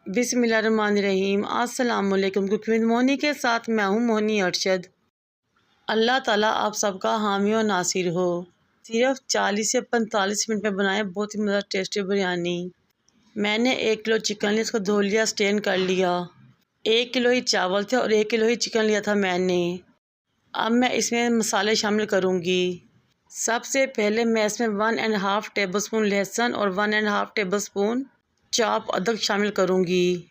बिस्मिल्लाहिर्रहमानिर्रहीम। अस्सलाम वालेकुम। कुकिंग विद मोनी के साथ मैं हूँ मोनी अरशद। अल्लाह ताला आप सबका हामी और नासिर हो। सिर्फ 40 से 45 मिनट में बनाए बहुत ही मज़ा टेस्टी बिरयानी। मैंने 1 किलो चिकन लिया, इसको धो लिया, स्टेन कर लिया। 1 किलो ही चावल थे और 1 किलो ही चिकन लिया था मैंने। अब मैं इसमें मसाले शामिल करूँगी। सबसे पहले मैं इसमें 1.5 टेबल स्पून लहसुन और 1.5 टेबल स्पून चॉप अदरक शामिल करूँगी।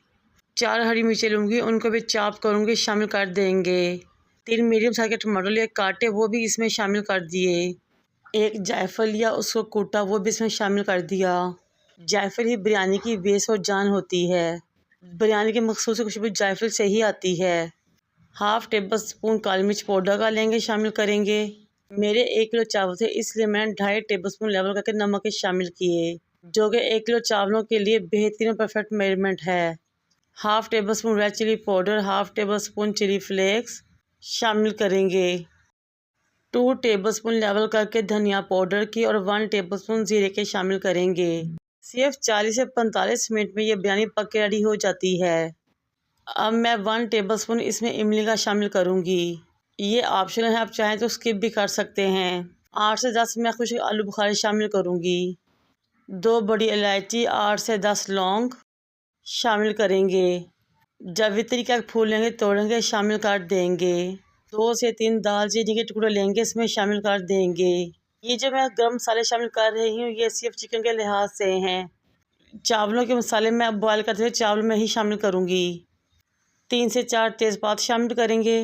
4 हरी मिर्चें लूँगी, उनको भी चॉप करूँगी, शामिल कर देंगे। 3 मीडियम साइज़ के टमाटर लिए काटे, वो भी इसमें शामिल कर दिए। 1 जायफल लिया, उसको कूटा, वो भी इसमें शामिल कर दिया। जायफल ही बिरयानी की बेस और जान होती है। बिरयानी की मखसूस खुशबू जायफल से ही आती है। 1/2 टेबल स्पून काली मिर्च पाउडर का लेंगे, शामिल करेंगे। मेरे 1 किलो चावल थे, इसलिए मैंने 2.5 टेबल स्पून लेवल करके नमक शामिल किए, जो कि 1 किलो चावलों के लिए बेहतरीन परफेक्ट मेजरमेंट है। 1/2 tablespoon red chilli powder, 1/2 tablespoon chilli flakes शामिल करेंगे। 2 टेबल स्पून लेवल करके धनिया पाउडर की और 1 टेबल स्पून जीरे के शामिल करेंगे। सिर्फ 40 से 45 मिनट में ये बिरयानी पक के रेडी हो जाती है। अब मैं 1 टेबल स्पून इसमें इमली का शामिल करूँगी। ये ऑप्शनल है, आप चाहें तो स्किप भी कर सकते हैं। 8 से 10 मैं कुछ आलू बुखारे शामिल करूँगी। 2 बड़ी इलायची, 8 से 10 लौंग शामिल करेंगे। जावित्री का फूल लेंगे, तोड़ेंगे, शामिल कर देंगे। 2 से 3 दालचीनी के टुकड़े लेंगे, इसमें शामिल कर देंगे। ये जो मैं गरम मसाले शामिल कर रही हूँ, ये सिर्फ चिकन के लिहाज से हैं। चावलों के मसाले मैं अब बॉयल करते हुए चावल में ही शामिल करूँगी। 3 से 4 तेज़पात शामिल करेंगे।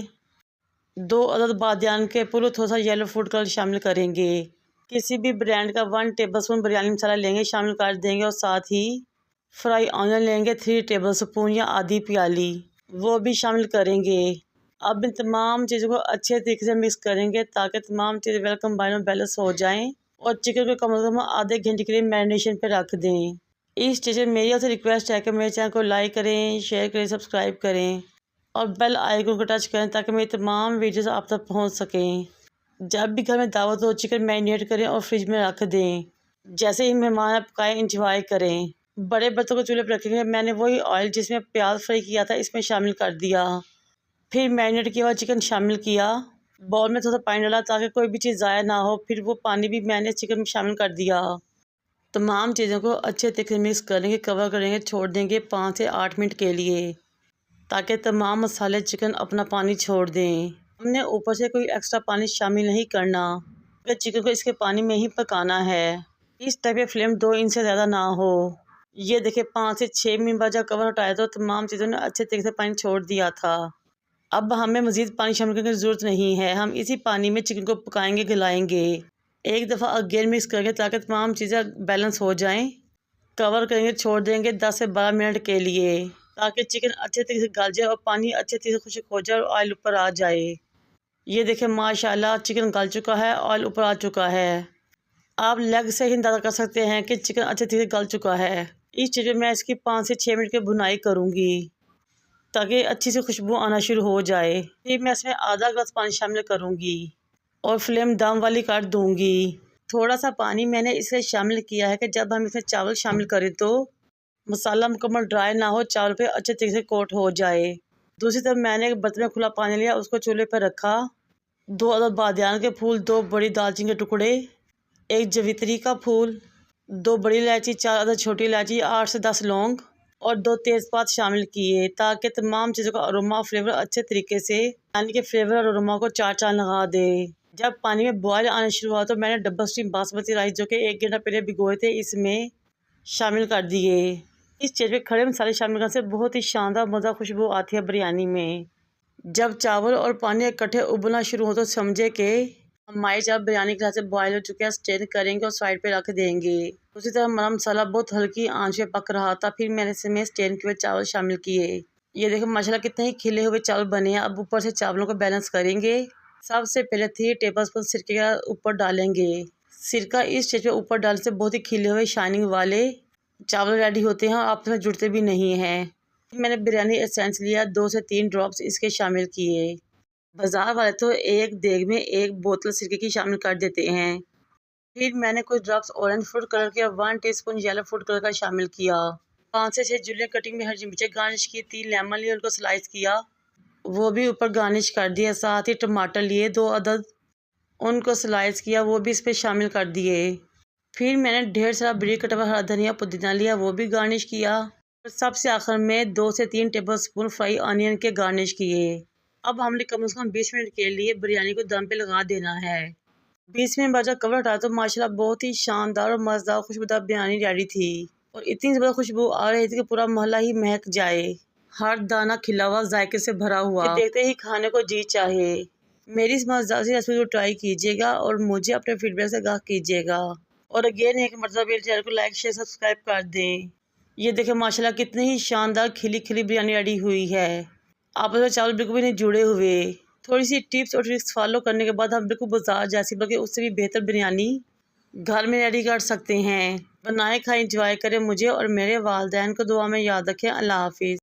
2 अदद बादियान के फूल, थोड़ा सा येलो फूड कलर शामिल करेंगे। किसी भी ब्रांड का 1 टेबल स्पून बिरयानी मसाला लेंगे, शामिल कर देंगे। और साथ ही फ्राई ऑनियन लेंगे 3 टेबल स्पून या आधी प्याली, वो भी शामिल करेंगे। अब इन तमाम चीज़ों को अच्छे तरीके से मिक्स करेंगे ताकि तमाम चीज़ें वेल कंबाइन और बैलेंस हो जाएं। और चिकन को कम से कम आधे घंटे के लिए मैरिनेशन पे रख दें। इस स्टेज में मेरी आपसे रिक्वेस्ट है कि मेरे चैनल को लाइक करें, शेयर करें, सब्सक्राइब करें और बेल आइकन को टच करें ताकि मेरी तमाम वीडियोस आप तक पहुंच सकें। जब भी घर में दावत हो, चिकन मैरिनेट करें और फ्रिज में रख दें। जैसे ही मेहमान पकाएं, इंजॉय करें। बड़े बर्तन को चूल्हे पर रखेंगे। मैंने वही ऑयल जिसमें प्याज फ्राई किया था, इसमें शामिल कर दिया। फिर मैरिनेट किया हुआ चिकन शामिल किया। बाउल में थोड़ा पानी डाला ताकि कोई भी चीज़ ज़ाया ना हो। फिर वो पानी भी मैंने चिकन में शामिल कर दिया। तमाम चीज़ों को अच्छे तरीके से मिक्स करेंगे, कवर करेंगे, छोड़ देंगे 5 से 8 मिनट के लिए ताकि तमाम मसाले चिकन अपना पानी छोड़ दें। हमने ऊपर से कोई एक्स्ट्रा पानी शामिल नहीं करना, चिकन को इसके पानी में ही पकाना है। इस टाइप की फ्लेम 2 इंच से ज़्यादा ना हो। ये देखिए 5 से 6 मिनट बाद जब कवर हटाया तो तमाम चीज़ों ने अच्छे तरीके से पानी छोड़ दिया था। अब हमें मज़ीद पानी शामिल करने की ज़रूरत नहीं है। हम इसी पानी में चिकन को पकाएंगे, गलाएंगे। एक दफ़ा अगेन मिक्स करेंगे ताकि तमाम चीज़ें बैलेंस हो जाएं। कवर करेंगे, छोड़ देंगे 10 से 12 मिनट के लिए ताकि चिकन अच्छे तरीके से गल जाए और पानी अच्छे तरीके से खुश्क हो जाए और ऑयल ऊपर आ जाए। ये देखें माशाल्लाह चिकन गल चुका है, ऑयल ऊपर आ चुका है। आप लेग से ही अंदाज़ा कर सकते हैं कि चिकन अच्छे तरीके से गल चुका है। इस चीज़ में मैं इसकी 5 से 6 मिनट की भुनाई करूँगी ताकि अच्छी सी खुशबू आना शुरू हो जाए। फिर मैं इसमें आधा गिलास पानी शामिल करूँगी और फ्लेम दम वाली कर दूँगी। थोड़ा सा पानी मैंने इसलिए शामिल किया है कि जब हम इसमें चावल शामिल करें तो मसाला मुकम्मल ड्राई ना हो, चावल पे अच्छे तरीके से कोट हो जाए। दूसरी तरफ मैंने एक बर्तन में खुला पानी लिया, उसको चूल्हे पर रखा। 2 अदद बादियान के फूल, 2 बड़ी दालचीनी के टुकड़े, 1 जवित्री का फूल, 2 बड़ी इलायची, 4 अदद छोटी इलायची, 8 से 10 लौंग और 2 तेज़पात शामिल किए ताकि तमाम चीज़ों का अरोमा फ्लेवर अच्छे तरीके से पानी के फ्लेवर और अरोमा को चार चांद लगा दे। जब पानी में बॉयल आना शुरू हुआ तो मैंने डबल स्टीम बासमती राइस जो कि 1 घंटा पहले भिगोए थे, इसमें शामिल कर दिए। इस स्टेज पे खड़े मसाले शामिल करने से बहुत ही शानदार मज़ा खुशबू आती है बिरयानी में। जब चावल और पानी इकट्ठे उबलना शुरू हो तो समझे कि हमारे चावल बिरयानी के हिसाब से बॉयल हो चुके हैं। स्टेन करेंगे और साइड पे रख देंगे। उसी तरह हमारा मसाला बहुत हल्की आंच पे पक रहा था। फिर मैंने इसमें स्टेन किए हुए चावल शामिल किए। ये देखो माशाल्लाह कितने ही खिले हुए चावल बने हैं। अब ऊपर से चावलों को बैलेंस करेंगे। सबसे पहले 3 टेबल स्पून सिरके का ऊपर डालेंगे। सिरका इस स्टेज पे ऊपर डालने से बहुत ही खिले हुए शाइनिंग वाले चावल रेडी होते हैं और आपस में जुड़ते भी नहीं हैं। मैंने बिरयानी एसेंस लिया, 2 से 3 ड्रॉप्स इसके शामिल किए। बाज़ार वाले तो एक देग में 1 बोतल सिरके की शामिल कर देते हैं। फिर मैंने कुछ ड्रॉप्स ऑरेंज फूड कलर के और 1 टीस्पून येलो फूड कलर का शामिल किया। 5 से 6 जुलियन कटिंग में हरी मिर्ची गार्निश की, 3 लेमन लिए उनको स्लाइस किया, वो भी ऊपर गार्निश कर दिया। साथ ही टमाटर लिए 2 अदद, उनको स्लाइस किया, वो भी इस पर शामिल कर दिए। फिर मैंने ढेर सारा बारीक कटा हुआ हरा धनिया पुदीना लिया, वो भी गार्निश किया। सबसे आखिर में 2 से 3 टेबलस्पून फ्राई अनियन के गार्निश किए। अब हमने कम से कम 20 मिनट के लिए बिरयानी को दम पे लगा देना है। 20 मिनट बाद जब कवर हटाया तो माशाल्लाह बहुत ही शानदार और मज़ेदार खुशबूदार बिरयानी रेडी थी और इतनी ज़बरदस्त खुशबू आ रही थी कि पूरा मोहल्ला ही महक जाए। हर दाना खिला हुआ जायके से भरा हुआ कि देखते ही खाने को जी चाहे। मेरी इस मज़ेदार सी रेसिपी को ट्राई कीजिएगा और मुझे अपने फीडबैक से आगाह कीजिएगा। और अगेन एक मरतबा मेरे चैनल को लाइक शेयर सब्सक्राइब कर दें। ये देखें माशाल्लाह कितनी ही शानदार खिली खिली बिरयानी रेडी हुई है। आपस में चावल बिल्कुल भी नहीं जुड़े हुए। थोड़ी सी टिप्स और ट्रिक्स फॉलो करने के बाद हम बिल्कुल बाजार जैसी बल्कि उससे भी बेहतर बिरयानी घर में रेडी कर सकते हैं। बनाए खाएं, एंजॉय करें। मुझे और मेरे वालिदैन को दुआ में याद रखें। अल्लाह हाफिज़।